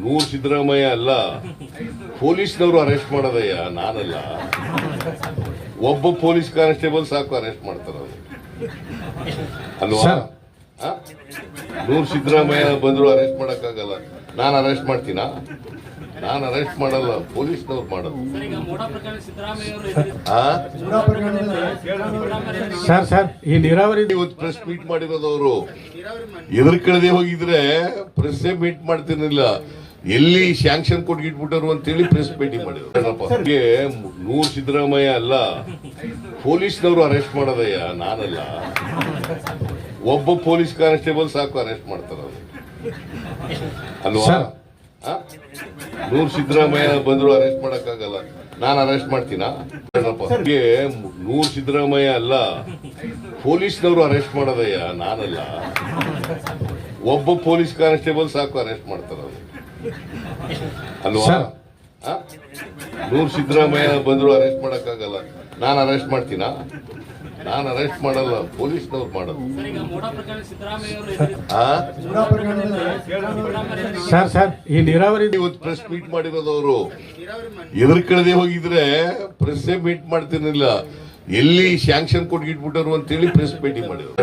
ನೂರ್ ಸಿದ್ದರಾಮಯ್ಯ ಅಲ್ಲ, ಪೊಲೀಸ್ನವರು ಅರೆಸ್ಟ್ ಮಾಡೋದಯ್ಯ, ನಾನಲ್ಲ. ಒಬ್ಬ ಪೊಲೀಸ್ ಕಾನ್ಸ್ಟೇಬಲ್ ಸಾಕು ಅರೆಸ್ಟ್ ಮಾಡ್ತಾರ ಅಲ್ವಾ? ನೂರ್ ಸಿದ್ದರಾಮಯ್ಯ ಬಂದ್ರು ಅರೆಸ್ಟ್ ಮಾಡಕ್ಕಾಗಲ್ಲ. ನಾನು ಅರೆಸ್ಟ್ ಮಾಡ್ತೀನಾ? ನಾನು ಅರೆಸ್ಟ್ ಮಾಡಲ್ಲ, ಪೊಲೀಸ್ನವ್ರು ಮಾಡೋದು. ಸರ್ ಈ ನೀರಾವರಿ ಇವತ್ತು ಪ್ರೆಸ್ ಮೀಟ್ ಮಾಡಿರೋದವರು ಎದುರ್ಕಳದೆ ಹೋಗಿದ್ರೆ ಪ್ರೆಸ್ ಮೀಟ್ ಮಾಡ್ತಿರ್ಲಿಲ್ಲ. ಎಲ್ಲಿ ಸ್ಯಾಂಕ್ಷನ್ ಕೊಟ್ಟಿಟ್ಬಿಟ್ಟರು ಅಂತೇಳಿ ಪ್ರೆಸ್ ಮೀಟಿಂಗ್ ಮಾಡಿದ್ರು. ನೂರ್ ಸಿದ್ದರಾಮಯ್ಯ ಅಲ್ಲ, ಪೊಲೀಸ್ನವರು ಅರೆಸ್ಟ್ ಮಾಡೋದಯ್ಯ, ನಾನಲ್ಲ. ಒಬ್ಬ ಪೊಲೀಸ್ ಕಾನ್ಸ್ಟೇಬಲ್ ಸಾಕು ಅರೆಸ್ಟ್ ಮಾಡ್ತಾರ ಅಲ್ವಾ? ನೂರ್ ಸಿದ್ದರಾಮಯ್ಯ ಬಂದ್ರು ಅರೆಸ್ಟ್ ಮಾಡಕ್ಕಾಗಲ್ಲ. ನಾನು ಅರೆಸ್ಟ್ ಮಾಡ್ತೀನಾ? ನೂರ್ ಸಿದ್ದರಾಮಯ್ಯ ಅಲ್ಲ, ಪೊಲೀಸ್ನವರು ಅರೆಸ್ಟ್ ಮಾಡೋದಯ್ಯ, ನಾನಲ್ಲ. ಒಬ್ಬ ಪೊಲೀಸ್ ಕಾನ್ಸ್ಟೇಬಲ್ ಸಾಕು ಅರೆಸ್ಟ್ ಮಾಡ್ತಾರ ಅಲ್ವಾ? ನೂರ್ ಸಿದ್ದರಾಮಯ್ಯ ಬಂದ್ರು ಅರೆಸ್ಟ್ ಮಾಡಕ್ಕಾಗಲ್ಲ. ನಾನು ಅರೆಸ್ಟ್ ಮಾಡ್ತೀನಾ? ನಾನು ಅರೆಸ್ಟ್ ಮಾಡಲ್ಲ, ಪೊಲೀಸ್ನವ್ರು ಮಾಡೋದು. ಸರ್ ಈ ನೀರಾವರಿ ಇವತ್ತು ಪ್ರೆಸ್ ಮೀಟ್ ಮಾಡಿರೋದವರು ಎದುರ್ಕಳದೆ ಹೋಗಿದ್ರೆ ಪ್ರೆಸ್ ಮೀಟ್ ಮಾಡ್ತಿರ್ಲಿಲ್ಲ. ಎಲ್ಲಿ ಸ್ಯಾಂಕ್ಷನ್ ಕೊಟ್ಟಿಟ್ಬಿಟ್ಟರು ಅಂತೇಳಿ ಪ್ರೆಸ್ ಮೀಟಿಂಗ್ ಮಾಡಿದ್ರು.